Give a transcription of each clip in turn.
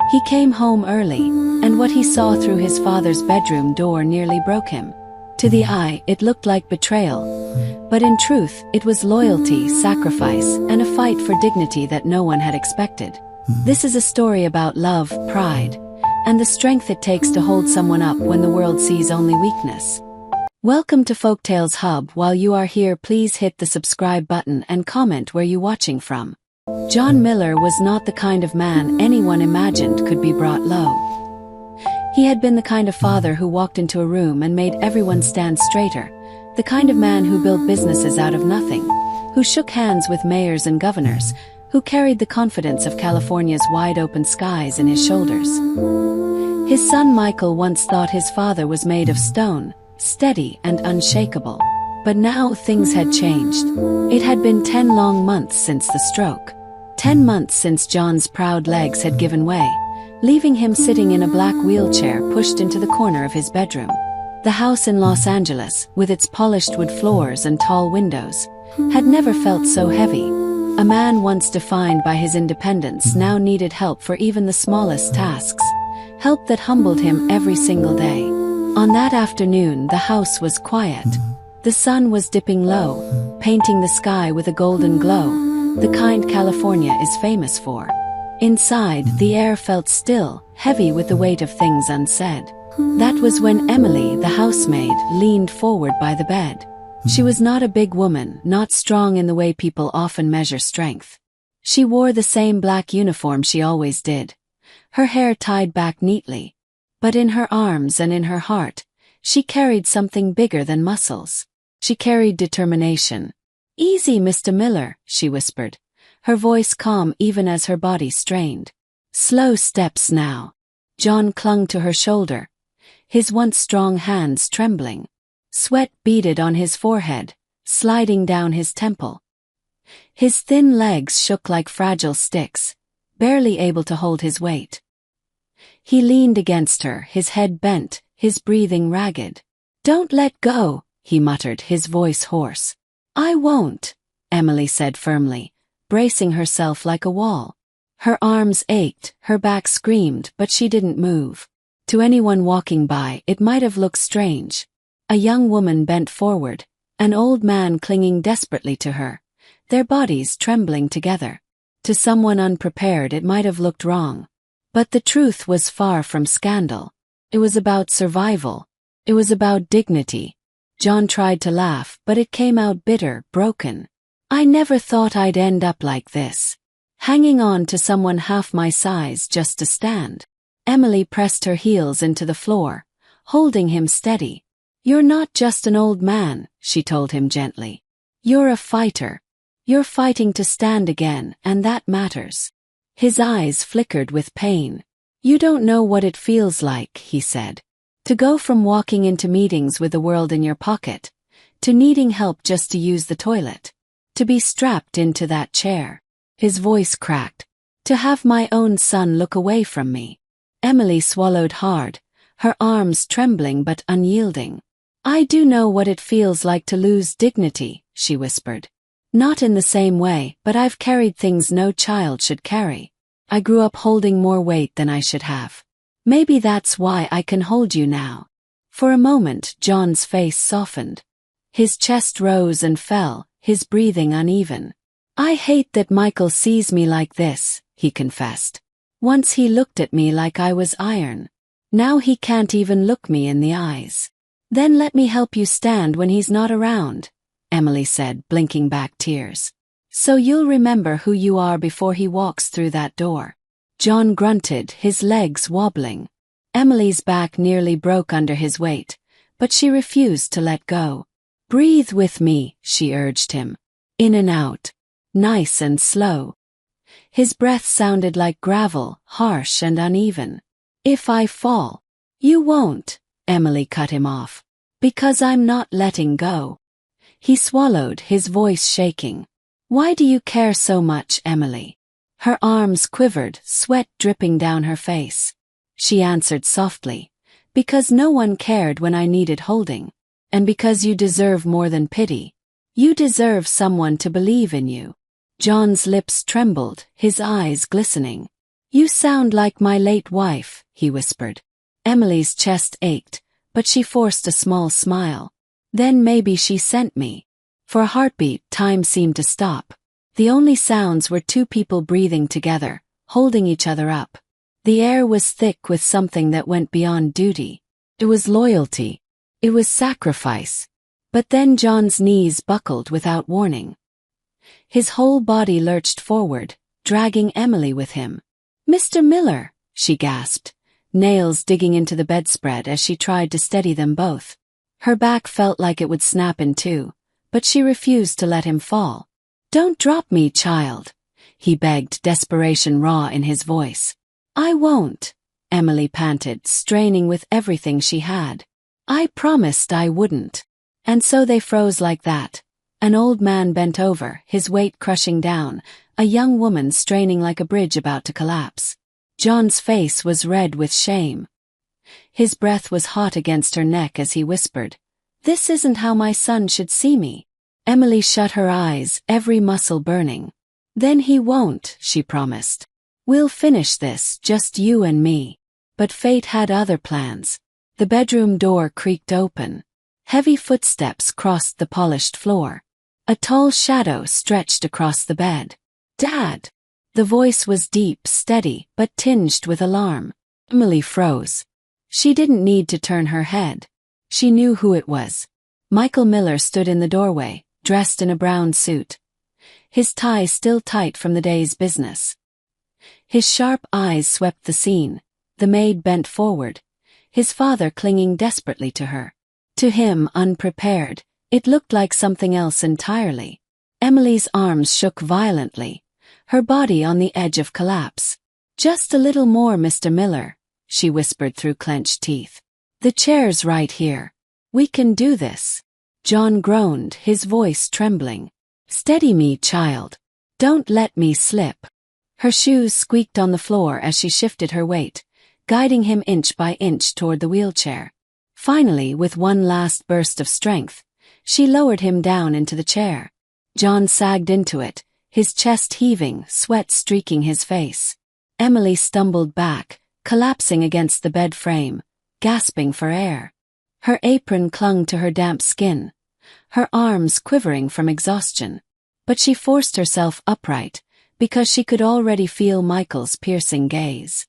He came home early, and what he saw through his father's bedroom door nearly broke him. To the eye, it looked like betrayal. But in truth, it was loyalty, sacrifice, and a fight for dignity that no one had expected. This is a story about love, pride, and the strength it takes to hold someone up when the world sees only weakness. Welcome to Folktales Hub. While you are here, please hit the subscribe button and comment where you're watching from. John Miller was not the kind of man anyone imagined could be brought low. He had been the kind of father who walked into a room and made everyone stand straighter, the kind of man who built businesses out of nothing, who shook hands with mayors and governors, who carried the confidence of California's wide-open skies in his shoulders. His son Michael once thought his father was made of stone, steady and unshakable. But now things had changed. It had been 10 long months since the stroke. 10 months since John's proud legs had given way, leaving him sitting in a black wheelchair pushed into the corner of his bedroom. The house in Los Angeles, with its polished wood floors and tall windows, had never felt so heavy. A man once defined by his independence now needed help for even the smallest tasks, help that humbled him every single day. On that afternoon, the house was quiet. The sun was dipping low, painting the sky with a golden glow, the kind California is famous for. Inside, the air felt still, heavy with the weight of things unsaid. That was when Emily, the housemaid, leaned forward by the bed. She was not a big woman, not strong in the way people often measure strength. She wore the same black uniform she always did, her hair tied back neatly. But in her arms and in her heart, she carried something bigger than muscles. She carried determination. "Easy, Mr. Miller," she whispered, her voice calm even as her body strained. "Slow steps now." John clung to her shoulder, his once strong hands trembling. Sweat beaded on his forehead, sliding down his temple. His thin legs shook like fragile sticks, barely able to hold his weight. He leaned against her, his head bent, his breathing ragged. "Don't let go," he muttered, his voice hoarse. "I won't," Emily said firmly, bracing herself like a wall. Her arms ached, her back screamed, but she didn't move. To anyone walking by, it might have looked strange. A young woman bent forward, an old man clinging desperately to her, their bodies trembling together. To someone unprepared, it might have looked wrong. But the truth was far from scandal. It was about survival. It was about dignity. John tried to laugh, but it came out bitter, broken. "I never thought I'd end up like this. Hanging on to someone half my size just to stand." Emily pressed her heels into the floor, holding him steady. "You're not just an old man," she told him gently. "You're a fighter. You're fighting to stand again, and that matters." His eyes flickered with pain. "You don't know what it feels like," he said. "To go from walking into meetings with the world in your pocket, to needing help just to use the toilet, to be strapped into that chair." His voice cracked. "To have my own son look away from me." Emily swallowed hard, her arms trembling but unyielding. "I do know what it feels like to lose dignity," she whispered. "Not in the same way, but I've carried things no child should carry. I grew up holding more weight than I should have. Maybe that's why I can hold you now." For a moment, John's face softened. His chest rose and fell, his breathing uneven. "I hate that Michael sees me like this," he confessed. "Once he looked at me like I was iron. Now he can't even look me in the eyes." "Then let me help you stand when he's not around," Emily said, blinking back tears. "So you'll remember who you are before he walks through that door." John grunted, his legs wobbling. Emily's back nearly broke under his weight, but she refused to let go. "Breathe with me," she urged him. "In and out. Nice and slow." His breath sounded like gravel, harsh and uneven. "If I fall." "You won't," Emily cut him off. "Because I'm not letting go." He swallowed, his voice shaking. "Why do you care so much, Emily?" Her arms quivered, sweat dripping down her face. She answered softly, "Because no one cared when I needed holding. And because you deserve more than pity. You deserve someone to believe in you." John's lips trembled, his eyes glistening. You sound like my late wife, he whispered. Emily's chest ached, but she forced a small smile. Then maybe she sent me. For a heartbeat, time seemed to stop. The only sounds were two people breathing together, holding each other up. The air was thick with something that went beyond duty. It was loyalty. It was sacrifice. But then John's knees buckled without warning. His whole body lurched forward, dragging Emily with him. Mr. Miller, she gasped, nails digging into the bedspread as she tried to steady them both. Her back felt like it would snap in two, but she refused to let him fall. Don't drop me, child, he begged, desperation raw in his voice. I won't, Emily panted, straining with everything she had. I promised I wouldn't. And so they froze like that. An old man bent over, his weight crushing down, a young woman straining like a bridge about to collapse. John's face was red with shame. His breath was hot against her neck as he whispered, This isn't how my son should see me. Emily shut her eyes, every muscle burning. Then he won't, she promised. We'll finish this, just you and me. But fate had other plans. The bedroom door creaked open. Heavy footsteps crossed the polished floor. A tall shadow stretched across the bed. Dad! The voice was deep, steady, but tinged with alarm. Emily froze. She didn't need to turn her head. She knew who it was. Michael Miller stood in the doorway, dressed in a brown suit. His tie still tight from the day's business. His sharp eyes swept the scene. The maid bent forward, his father clinging desperately to her. To him, unprepared, it looked like something else entirely. Emily's arms shook violently, her body on the edge of collapse. Just a little more, Mr. Miller, she whispered through clenched teeth. The chair's right here. We can do this. John groaned, his voice trembling. Steady me, child. Don't let me slip. Her shoes squeaked on the floor as she shifted her weight, guiding him inch by inch toward the wheelchair. Finally, with one last burst of strength, she lowered him down into the chair. John sagged into it, his chest heaving, sweat streaking his face. Emily stumbled back, collapsing against the bed frame, gasping for air. Her apron clung to her damp skin, her arms quivering from exhaustion. But she forced herself upright, because she could already feel Michael's piercing gaze.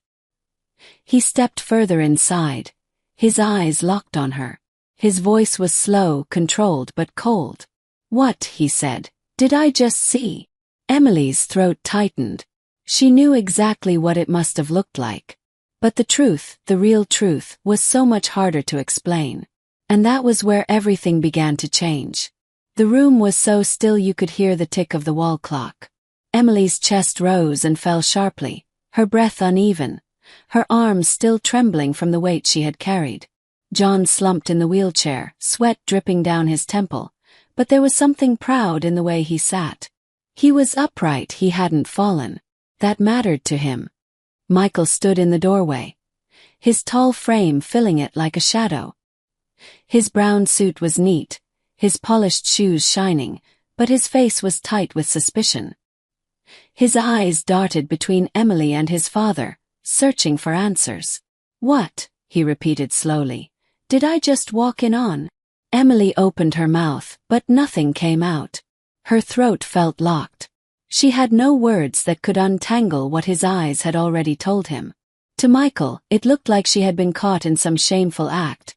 He stepped further inside, his eyes locked on her. His voice was slow, controlled, but cold. What, he said, did I just see? Emily's throat tightened. She knew exactly what it must have looked like. But the truth, the real truth, was so much harder to explain. And that was where everything began to change. The room was so still you could hear the tick of the wall clock. Emily's chest rose and fell sharply, her breath uneven, her arms still trembling from the weight she had carried. John slumped in the wheelchair, sweat dripping down his temple, but there was something proud in the way he sat. He was upright, he hadn't fallen. That mattered to him. Michael stood in the doorway, his tall frame filling it like a shadow. His brown suit was neat, his polished shoes shining, but his face was tight with suspicion. His eyes darted between Emily and his father, searching for answers. What, he repeated slowly, did I just walk in on? Emily opened her mouth, but nothing came out. Her throat felt locked. She had no words that could untangle what his eyes had already told him. To Michael, it looked like she had been caught in some shameful act.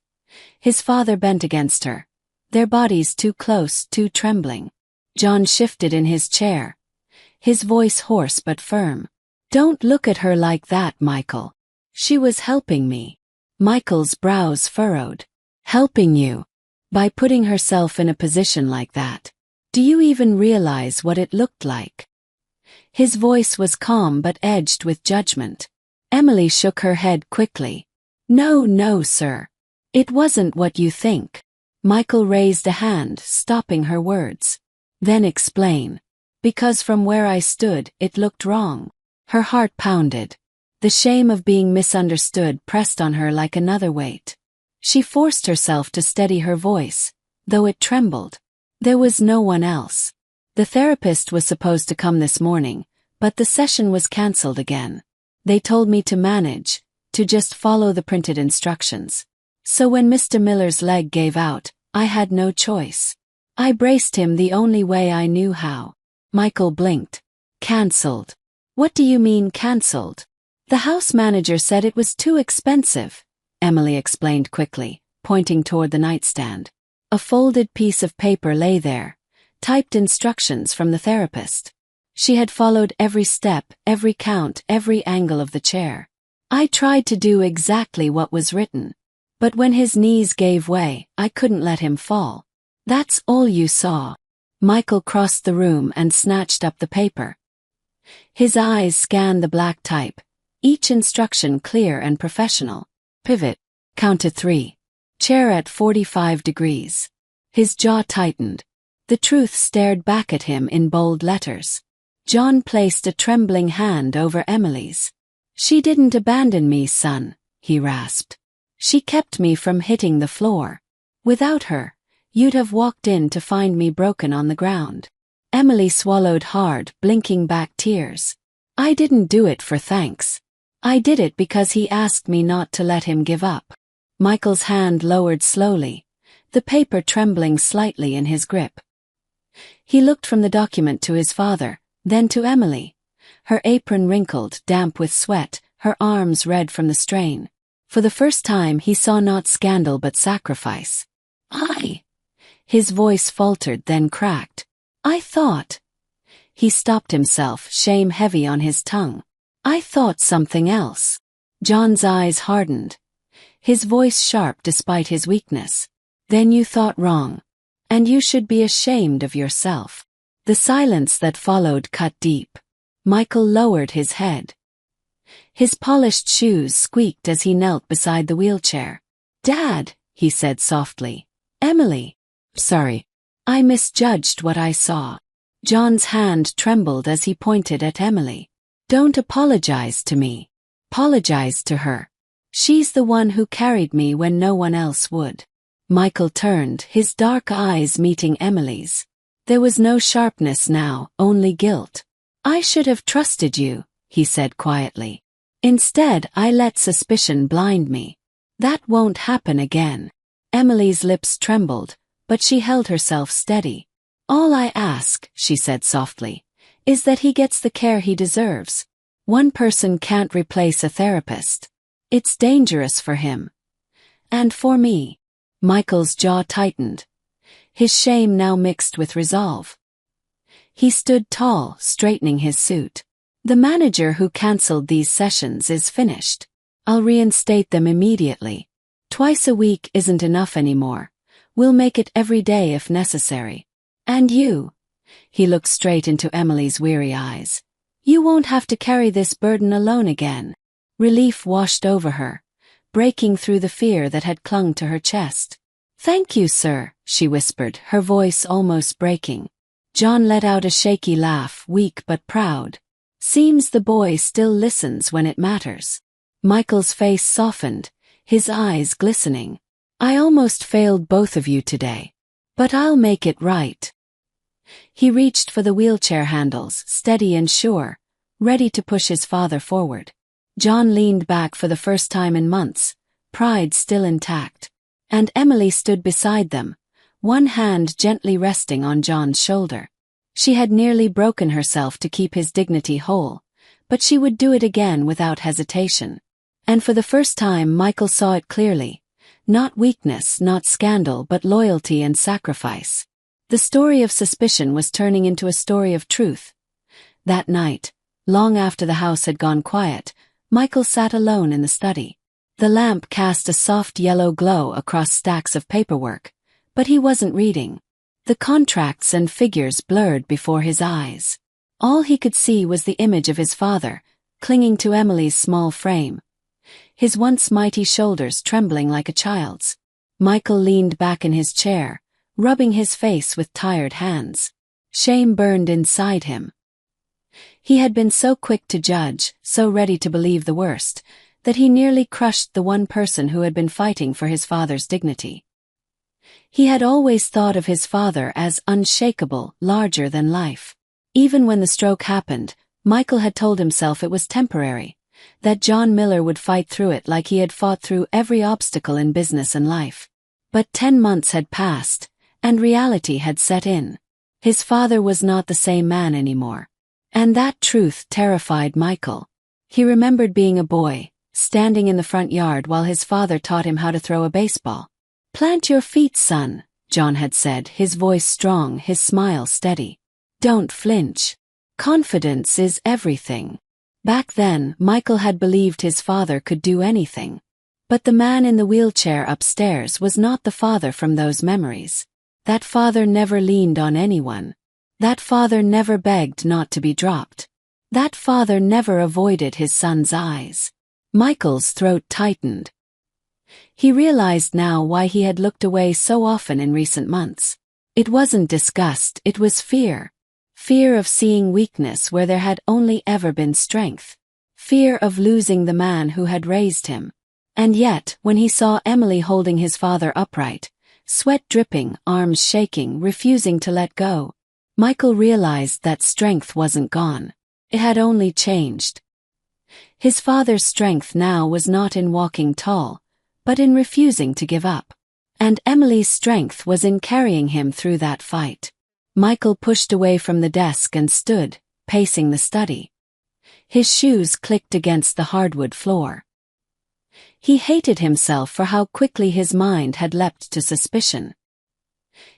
His father bent against her, their bodies too close, too trembling. John shifted in his chair, his voice hoarse but firm. Don't look at her like that, Michael. She was helping me. Michael's brows furrowed. Helping you? By putting herself in a position like that. Do you even realize what it looked like? His voice was calm but edged with judgment. Emily shook her head quickly. No, sir. It wasn't what you think. Michael raised a hand, stopping her words. Then explain. Because from where I stood, it looked wrong. Her heart pounded. The shame of being misunderstood pressed on her like another weight. She forced herself to steady her voice, though it trembled. There was no one else. The therapist was supposed to come this morning, but the session was cancelled again. They told me to manage, to just follow the printed instructions. So when Mr. Miller's leg gave out, I had no choice. I braced him the only way I knew how. Michael blinked. Cancelled. What do you mean cancelled? The house manager said it was too expensive, Emily explained quickly, pointing toward the nightstand. A folded piece of paper lay there, typed instructions from the therapist. She had followed every step, every count, every angle of the chair. I tried to do exactly what was written. But when his knees gave way, I couldn't let him fall. That's all you saw. Michael crossed the room and snatched up the paper. His eyes scanned the black type, each instruction clear and professional. Pivot. Count to 3. Chair at 45 degrees. His jaw tightened. The truth stared back at him in bold letters. John placed a trembling hand over Emily's. She didn't abandon me, son, he rasped. She kept me from hitting the floor. Without her, you'd have walked in to find me broken on the ground. Emily swallowed hard, blinking back tears. I didn't do it for thanks. I did it because he asked me not to let him give up. Michael's hand lowered slowly, the paper trembling slightly in his grip. He looked from the document to his father, then to Emily. Her apron wrinkled, damp with sweat, her arms red from the strain. For the first time he saw not scandal but sacrifice. His voice faltered, then cracked. I thought. He stopped himself, shame heavy on his tongue. I thought something else. John's eyes hardened. His voice sharp despite his weakness. Then you thought wrong. And you should be ashamed of yourself. The silence that followed cut deep. Michael lowered his head. His polished shoes squeaked as he knelt beside the wheelchair. Dad, he said softly. Emily. Sorry. I misjudged what I saw. John's hand trembled as he pointed at Emily. Don't apologize to me. Apologize to her. She's the one who carried me when no one else would. Michael turned, his dark eyes meeting Emily's. There was no sharpness now, only guilt. I should have trusted you, he said quietly. Instead, I let suspicion blind me. That won't happen again. Emily's lips trembled, but she held herself steady. All I ask, she said softly, is that he gets the care he deserves. One person can't replace a therapist. It's dangerous for him. And for me. Michael's jaw tightened. His shame now mixed with resolve. He stood tall, straightening his suit. The manager who cancelled these sessions is finished. I'll reinstate them immediately. Twice a week isn't enough anymore. We'll make it every day if necessary. And you? He looked straight into Emily's weary eyes. You won't have to carry this burden alone again. Relief washed over her, breaking through the fear that had clung to her chest. Thank you, sir, she whispered, her voice almost breaking. John let out a shaky laugh, weak but proud. Seems the boy still listens when it matters. Michael's face softened, his eyes glistening. I almost failed both of you today. But I'll make it right. He reached for the wheelchair handles, steady and sure, ready to push his father forward. John leaned back for the first time in months, pride still intact. And Emily stood beside them, one hand gently resting on John's shoulder. She had nearly broken herself to keep his dignity whole, but she would do it again without hesitation. And for the first time Michael saw it clearly. Not weakness, not scandal, but loyalty and sacrifice. The story of suspicion was turning into a story of truth. That night, long after the house had gone quiet, Michael sat alone in the study. The lamp cast a soft yellow glow across stacks of paperwork, but he wasn't reading. The contracts and figures blurred before his eyes. All he could see was the image of his father, clinging to Emily's small frame. His once mighty shoulders trembling like a child's. Michael leaned back in his chair, rubbing his face with tired hands. Shame burned inside him. He had been so quick to judge, so ready to believe the worst, that he nearly crushed the one person who had been fighting for his father's dignity. He had always thought of his father as unshakable, larger than life. Even when the stroke happened, Michael had told himself it was temporary, that John Miller would fight through it like he had fought through every obstacle in business and life. But 10 months had passed, and reality had set in. His father was not the same man anymore. And that truth terrified Michael. He remembered being a boy, standing in the front yard while his father taught him how to throw a baseball. "Plant your feet, son," John had said, his voice strong, his smile steady. "Don't flinch. Confidence is everything." Back then, Michael had believed his father could do anything. But the man in the wheelchair upstairs was not the father from those memories. That father never leaned on anyone. That father never begged not to be dropped. That father never avoided his son's eyes. Michael's throat tightened. He realized now why he had looked away so often in recent months. It wasn't disgust, it was fear. Fear of seeing weakness where there had only ever been strength. Fear of losing the man who had raised him. And yet, when he saw Emily holding his father upright, sweat dripping, arms shaking, refusing to let go, Michael realized that strength wasn't gone. It had only changed. His father's strength now was not in walking tall, but in refusing to give up. And Emily's strength was in carrying him through that fight. Michael pushed away from the desk and stood, pacing the study. His shoes clicked against the hardwood floor. He hated himself for how quickly his mind had leapt to suspicion.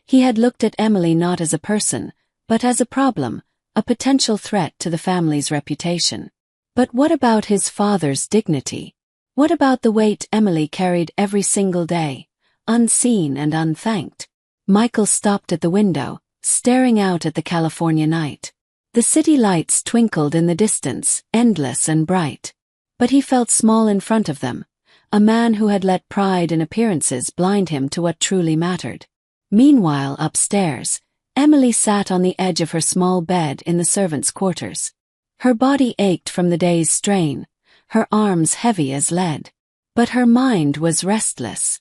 He had looked at Emily not as a person, but as a problem, a potential threat to the family's reputation. But what about his father's dignity? What about the weight Emily carried every single day, unseen and unthanked? Michael stopped at the window, staring out at the California night. The city lights twinkled in the distance, endless and bright. But he felt small in front of them, a man who had let pride in appearances blind him to what truly mattered. Meanwhile, upstairs, Emily sat on the edge of her small bed in the servants' quarters. Her body ached from the day's strain, her arms heavy as lead. But her mind was restless.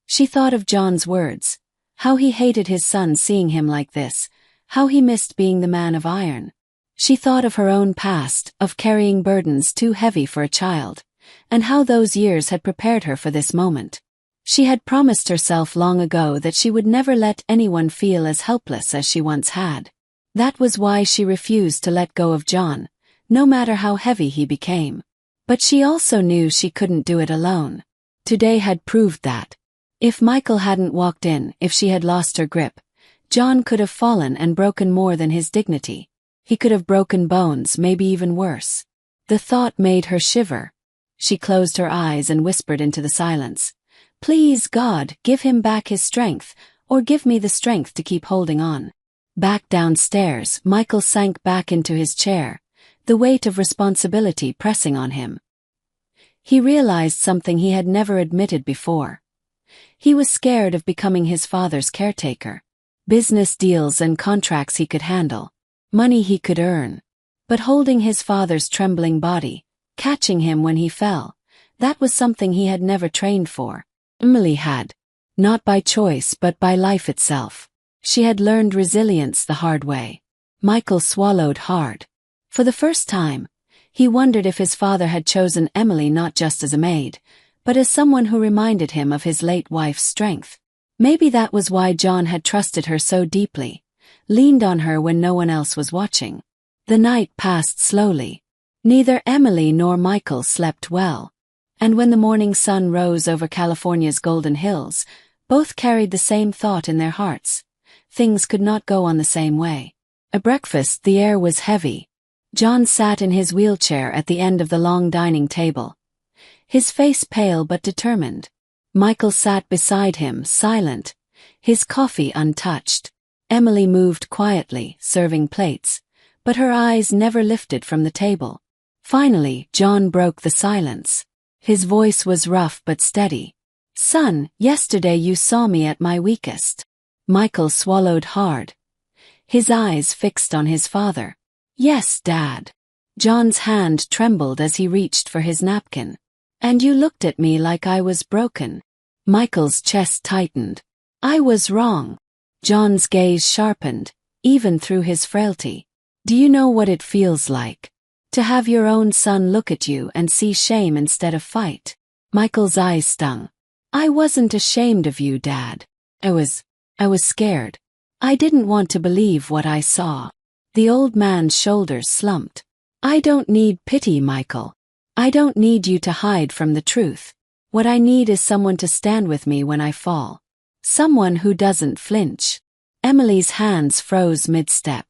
She thought of John's words, how he hated his son seeing him like this, how he missed being the man of iron. She thought of her own past, of carrying burdens too heavy for a child, and how those years had prepared her for this moment. She had promised herself long ago that she would never let anyone feel as helpless as she once had. That was why she refused to let go of John, no matter how heavy he became. But she also knew she couldn't do it alone. Today had proved that. If Michael hadn't walked in, if she had lost her grip, John could have fallen and broken more than his dignity. He could have broken bones, maybe even worse. The thought made her shiver. She closed her eyes and whispered into the silence, "Please, God, give him back his strength, or give me the strength to keep holding on." Back downstairs, Michael sank back into his chair, the weight of responsibility pressing on him. He realized something he had never admitted before. He was scared of becoming his father's caretaker. Business deals and contracts he could handle, money he could earn. But holding his father's trembling body, catching him when he fell, that was something he had never trained for. Emily had. Not by choice but by life itself. She had learned resilience the hard way. Michael swallowed hard. For the first time, he wondered if his father had chosen Emily not just as a maid, but as someone who reminded him of his late wife's strength. Maybe that was why John had trusted her so deeply, leaned on her when no one else was watching. The night passed slowly. Neither Emily nor Michael slept well. And when the morning sun rose over California's golden hills, both carried the same thought in their hearts. Things could not go on the same way. At breakfast, the air was heavy. John sat in his wheelchair at the end of the long dining table, his face pale but determined. Michael sat beside him, silent, his coffee untouched. Emily moved quietly, serving plates, but her eyes never lifted from the table. Finally, John broke the silence. His voice was rough but steady. "Son, yesterday you saw me at my weakest." Michael swallowed hard, his eyes fixed on his father. "Yes, Dad." John's hand trembled as he reached for his napkin. "And you looked at me like I was broken." Michael's chest tightened. "I was wrong." John's gaze sharpened, even through his frailty. "Do you know what it feels like?" To have your own son look at you and see shame instead of fight. Michael's eyes stung. I wasn't ashamed of you, Dad. I was scared. I didn't want to believe what I saw. The old man's shoulders slumped. I don't need pity, Michael. I don't need you to hide from the truth. What I need is someone to stand with me when I fall. Someone who doesn't flinch. Emily's hands froze mid-step.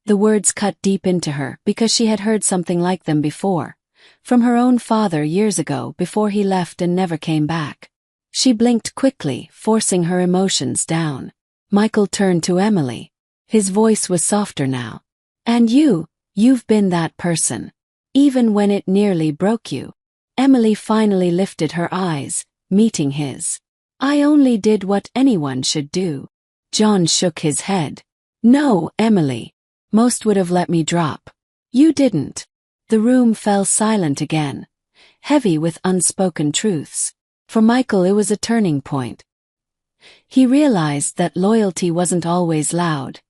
The words cut deep into her because she had heard something like them before. From her own father years ago before he left and never came back. She blinked quickly, forcing her emotions down. Michael turned to Emily. His voice was softer now. And you've been that person. Even when it nearly broke you. Emily finally lifted her eyes, meeting his. I only did what anyone should do. John shook his head. No, Emily. Most would have let me drop. You didn't. The room fell silent again, heavy with unspoken truths. For Michael it was a turning point. He realized that loyalty wasn't always loud,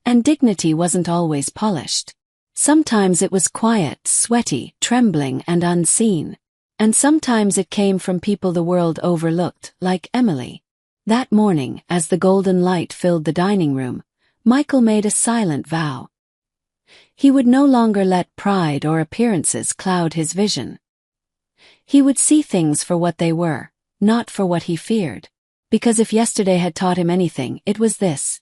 and dignity wasn't always polished. Sometimes it was quiet, sweaty, trembling, and unseen. And sometimes it came from people the world overlooked, like Emily. That morning, as the golden light filled the dining room, Michael made a silent vow. He would no longer let pride or appearances cloud his vision. He would see things for what they were, not for what he feared. Because if yesterday had taught him anything, it was this.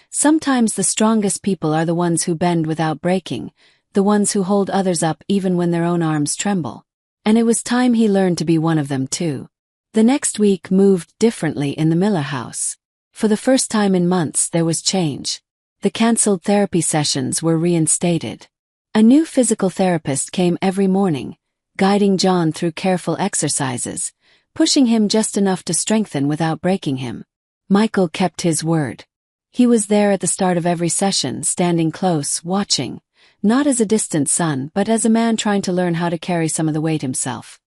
Sometimes the strongest people are the ones who bend without breaking, the ones who hold others up even when their own arms tremble. And it was time he learned to be one of them too. The next week moved differently in the Miller house. For the first time in months there was change. The cancelled therapy sessions were reinstated. A new physical therapist came every morning, guiding John through careful exercises, pushing him just enough to strengthen without breaking him. Michael kept his word. He was there at the start of every session, standing close, watching, not as a distant son but as a man trying to learn how to carry some of the weight himself.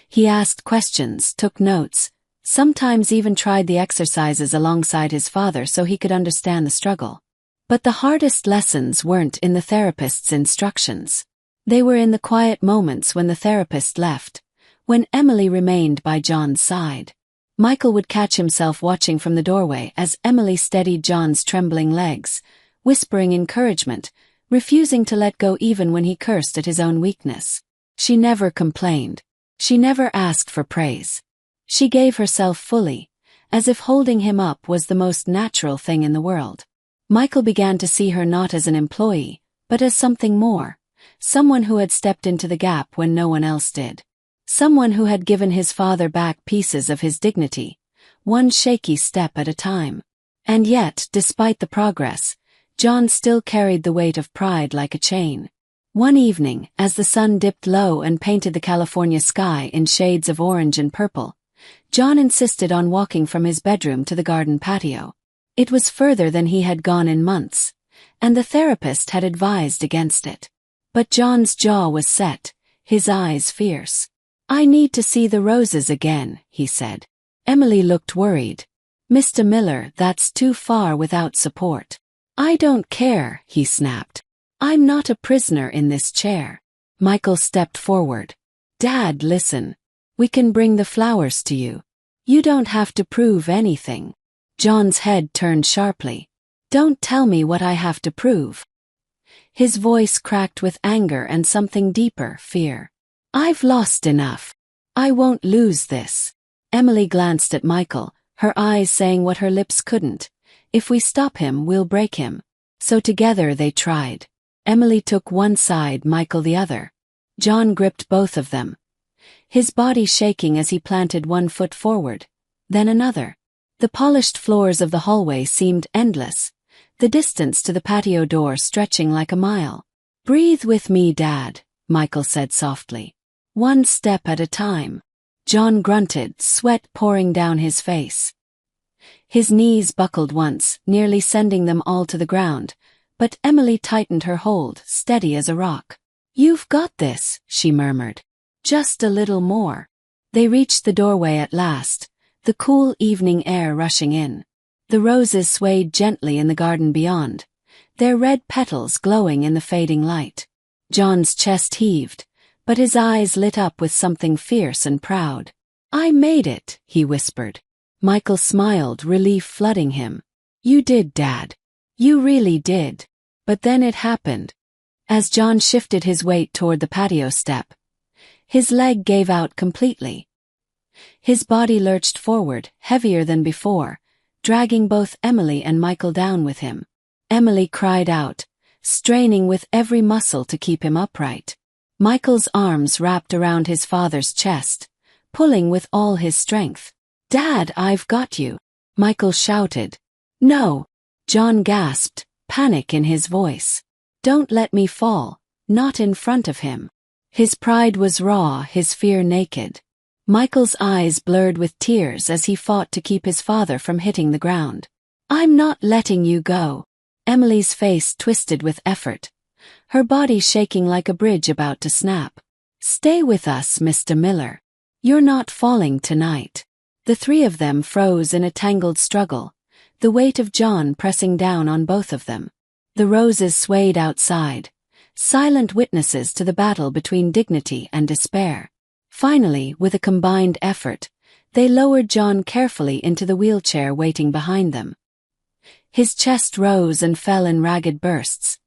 He asked questions, took notes, sometimes even tried the exercises alongside his father so he could understand the struggle. But the hardest lessons weren't in the therapist's instructions. They were in the quiet moments when the therapist left, when Emily remained by John's side. Michael would catch himself watching from the doorway as Emily steadied John's trembling legs, whispering encouragement, refusing to let go even when he cursed at his own weakness. She never complained. She never asked for praise. She gave herself fully, as if holding him up was the most natural thing in the world. Michael began to see her not as an employee, but as something more, someone who had stepped into the gap when no one else did. Someone who had given his father back pieces of his dignity, one shaky step at a time. And yet, despite the progress, John still carried the weight of pride like a chain. One evening, as the sun dipped low and painted the California sky in shades of orange and purple, John insisted on walking from his bedroom to the garden patio. It was further than he had gone in months, and the therapist had advised against it. But John's jaw was set, his eyes fierce. I need to see the roses again, he said. Emily looked worried. Mr. Miller, that's too far without support. I don't care, he snapped. I'm not a prisoner in this chair. Michael stepped forward. Dad, listen. We can bring the flowers to you. You don't have to prove anything. John's head turned sharply. Don't tell me what I have to prove. His voice cracked with anger and something deeper, fear. I've lost enough. I won't lose this. Emily glanced at Michael, her eyes saying what her lips couldn't. If we stop him, we'll break him. So together they tried. Emily took one side, Michael the other. John gripped both of them, his body shaking as he planted one foot forward, then another. The polished floors of the hallway seemed endless, the distance to the patio door stretching like a mile. Breathe with me, Dad, Michael said softly. One step at a time. John grunted, sweat pouring down his face. His knees buckled once, nearly sending them all to the ground, but Emily tightened her hold, steady as a rock. You've got this, she murmured. Just a little more. They reached the doorway at last, the cool evening air rushing in. The roses swayed gently in the garden beyond, their red petals glowing in the fading light. John's chest heaved, but his eyes lit up with something fierce and proud. "I made it," he whispered. Michael smiled, relief flooding him. "You did, Dad. You really did." But then it happened. As John shifted his weight toward the patio step, his leg gave out completely. His body lurched forward, heavier than before, dragging both Emily and Michael down with him. Emily cried out, straining with every muscle to keep him upright. Michael's arms wrapped around his father's chest, pulling with all his strength. "Dad, I've got you," Michael shouted. "No," John gasped, panic in his voice. "Don't let me fall, not in front of him." His pride was raw, his fear naked. Michael's eyes blurred with tears as he fought to keep his father from hitting the ground. "I'm not letting you go." Emily's face twisted with effort, her body shaking like a bridge about to snap. "Stay with us, Mr. Miller. You're not falling tonight." The three of them froze in a tangled struggle, the weight of John pressing down on both of them. The roses swayed outside, silent witnesses to the battle between dignity and despair. Finally, with a combined effort, they lowered John carefully into the wheelchair waiting behind them. His chest rose and fell in ragged bursts,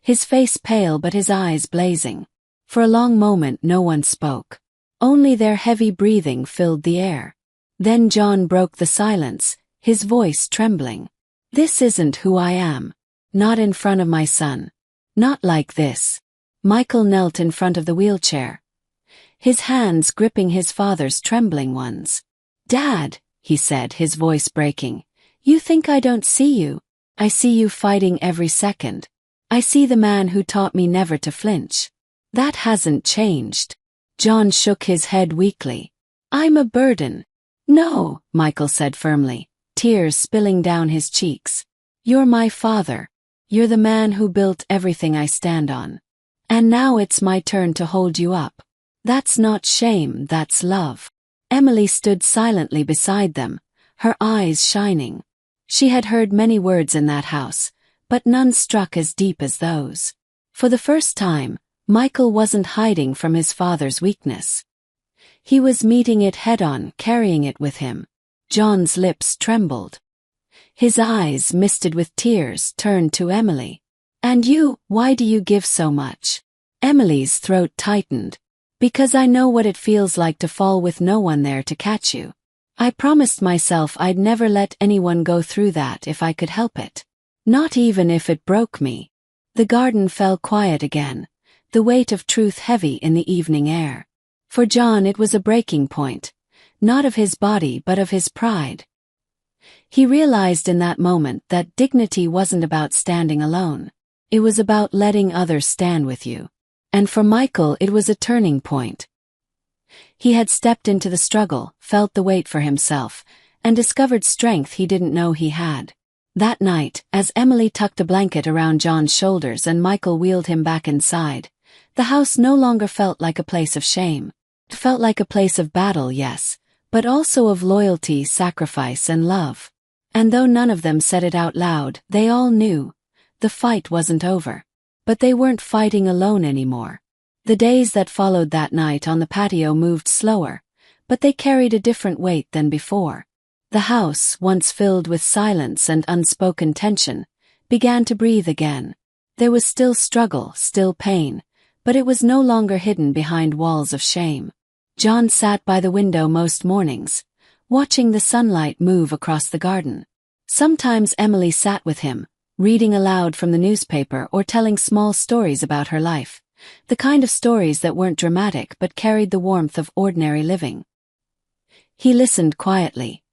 his face pale but his eyes blazing. For a long moment no one spoke. Only their heavy breathing filled the air. Then John broke the silence, his voice trembling. "This isn't who I am. Not in front of my son. Not like this." Michael knelt in front of the wheelchair, his hands gripping his father's trembling ones. "Dad," he said, his voice breaking, "you think I don't see you? I see you fighting every second. I see the man who taught me never to flinch. That hasn't changed." John shook his head weakly. "I'm a burden." "No," Michael said firmly, tears spilling down his cheeks. "You're my father. You're the man who built everything I stand on. And now it's my turn to hold you up. That's not shame, that's love." Emily stood silently beside them, her eyes shining. She had heard many words in that house, but none struck as deep as those. For the first time, Michael wasn't hiding from his father's weakness. He was meeting it head-on, carrying it with him. John's lips trembled. His eyes, misted with tears, turned to Emily. "And you, why do you give so much?" Emily's throat tightened. "Because I know what it feels like to fall with no one there to catch you. I promised myself I'd never let anyone go through that if I could help it. Not even if it broke me." The garden fell quiet again, the weight of truth heavy in the evening air. For John it was a breaking point, not of his body but of his pride. He realized in that moment that dignity wasn't about standing alone. It was about letting others stand with you. And for Michael it was a turning point. He had stepped into the struggle, felt the weight for himself, and discovered strength he didn't know he had. That night, as Emily tucked a blanket around John's shoulders and Michael wheeled him back inside, the house no longer felt like a place of shame. It felt like a place of battle, yes, but also of loyalty, sacrifice, and love. And though none of them said it out loud, they all knew. The fight wasn't over. But they weren't fighting alone anymore. The days that followed that night on the patio moved slower, but they carried a different weight than before. The house, once filled with silence and unspoken tension, began to breathe again. There was still struggle, still pain, but it was no longer hidden behind walls of shame. John sat by the window most mornings, watching the sunlight move across the garden. Sometimes Emily sat with him, reading aloud from the newspaper or telling small stories about her life, the kind of stories that weren't dramatic but carried the warmth of ordinary living. He listened quietly,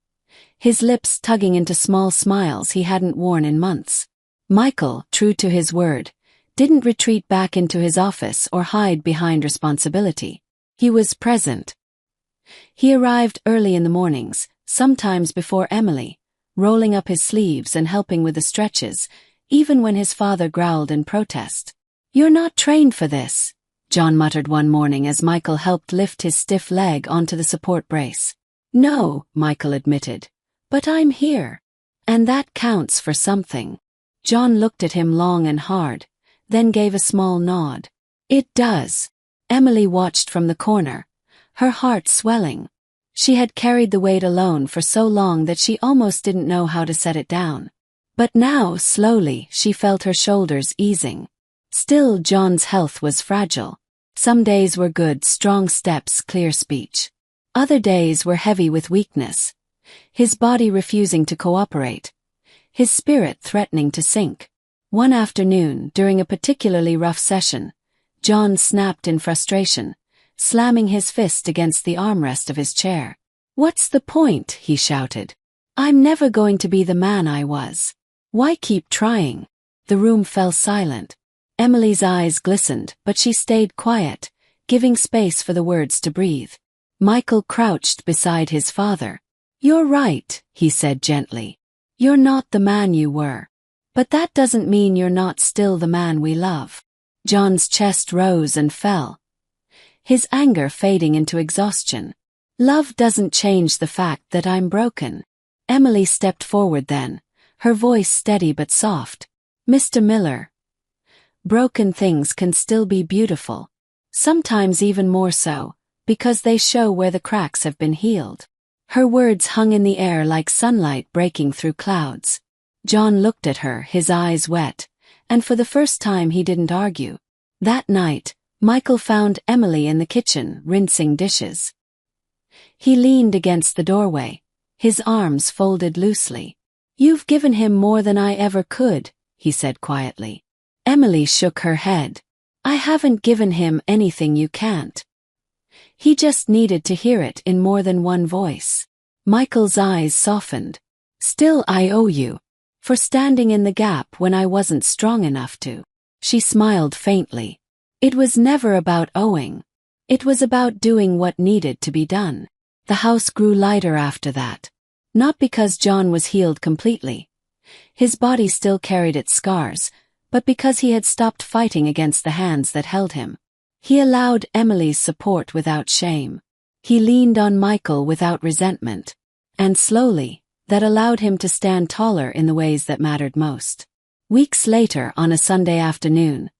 his lips tugging into small smiles he hadn't worn in months. Michael, true to his word, didn't retreat back into his office or hide behind responsibility. He was present. He arrived early in the mornings, sometimes before Emily, rolling up his sleeves and helping with the stretches, even when his father growled in protest. "You're not trained for this," John muttered one morning as Michael helped lift his stiff leg onto the support brace. "No," Michael admitted, "but I'm here. And that counts for something." John looked at him long and hard, then gave a small nod. It does. Emily watched from the corner, her heart swelling. She had carried the weight alone for so long that she almost didn't know how to set it down. But now, slowly, she felt her shoulders easing. Still, John's health was fragile. Some days were good, strong steps, clear speech. Other days were heavy with weakness. His body refusing to cooperate. His spirit threatening to sink. One afternoon, during a particularly rough session, John snapped in frustration, slamming his fist against the armrest of his chair. "What's the point?" he shouted. "I'm never going to be the man I was. Why keep trying?" The room fell silent. Emily's eyes glistened, but she stayed quiet, giving space for the words to breathe. Michael crouched beside his father. "You're right," he said gently. "You're not the man you were. But that doesn't mean you're not still the man we love." John's chest rose and fell, his anger fading into exhaustion. "Love doesn't change the fact that I'm broken." Emily stepped forward then, her voice steady but soft. "Mr. Miller, broken things can still be beautiful. Sometimes even more so, because they show where the cracks have been healed." Her words hung in the air like sunlight breaking through clouds. John looked at her, his eyes wet, and for the first time he didn't argue. That night, Michael found Emily in the kitchen, rinsing dishes. He leaned against the doorway, his arms folded loosely. "You've given him more than I ever could," he said quietly. Emily shook her head. "I haven't given him anything you can't. He just needed to hear it in more than one voice." Michael's eyes softened. "Still, I owe you. For standing in the gap when I wasn't strong enough to." She smiled faintly. "It was never about owing. It was about doing what needed to be done." The house grew lighter after that. Not because John was healed completely. His body still carried its scars, but because he had stopped fighting against the hands that held him. He allowed Emily's support without shame. He leaned on Michael without resentment. And slowly, that allowed him to stand taller in the ways that mattered most. Weeks later, on a Sunday afternoon,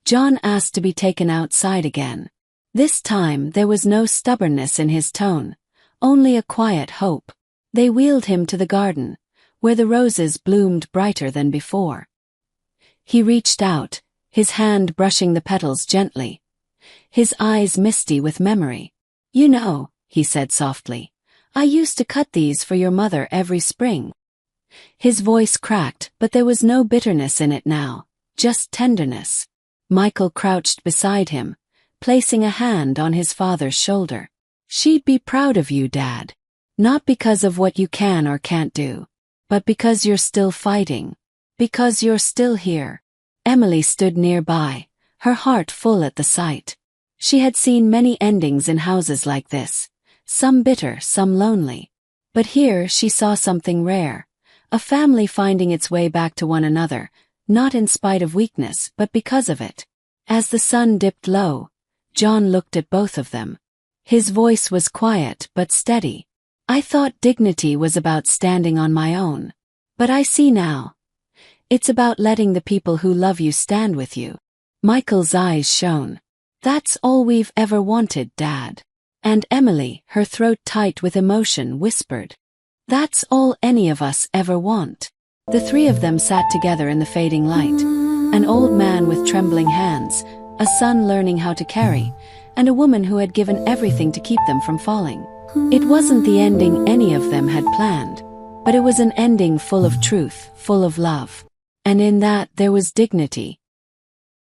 John asked to be taken outside again. This time there was no stubbornness in his tone, only a quiet hope. They wheeled him to the garden, where the roses bloomed brighter than before. He reached out, his hand brushing the petals gently, his eyes misty with memory. "You know," he said softly, "I used to cut these for your mother every spring." His voice cracked, but there was no bitterness in it now, just tenderness. Michael crouched beside him, placing a hand on his father's shoulder. "She'd be proud of you, Dad. Not because of what you can or can't do, but because you're still fighting. Because you're still here." Emily stood nearby, her heart full at the sight. She had seen many endings in houses like this, some bitter, some lonely. But here she saw something rare, a family finding its way back to one another, not in spite of weakness, but because of it. As the sun dipped low, John looked at both of them. His voice was quiet but steady. "I thought dignity was about standing on my own. But I see now. It's about letting the people who love you stand with you." Michael's eyes shone. "That's all we've ever wanted, Dad." And Emily, her throat tight with emotion, whispered, "That's all any of us ever want." The three of them sat together in the fading light. An old man with trembling hands, a son learning how to carry, and a woman who had given everything to keep them from falling. It wasn't the ending any of them had planned, but it was an ending full of truth, full of love. And in that there was dignity,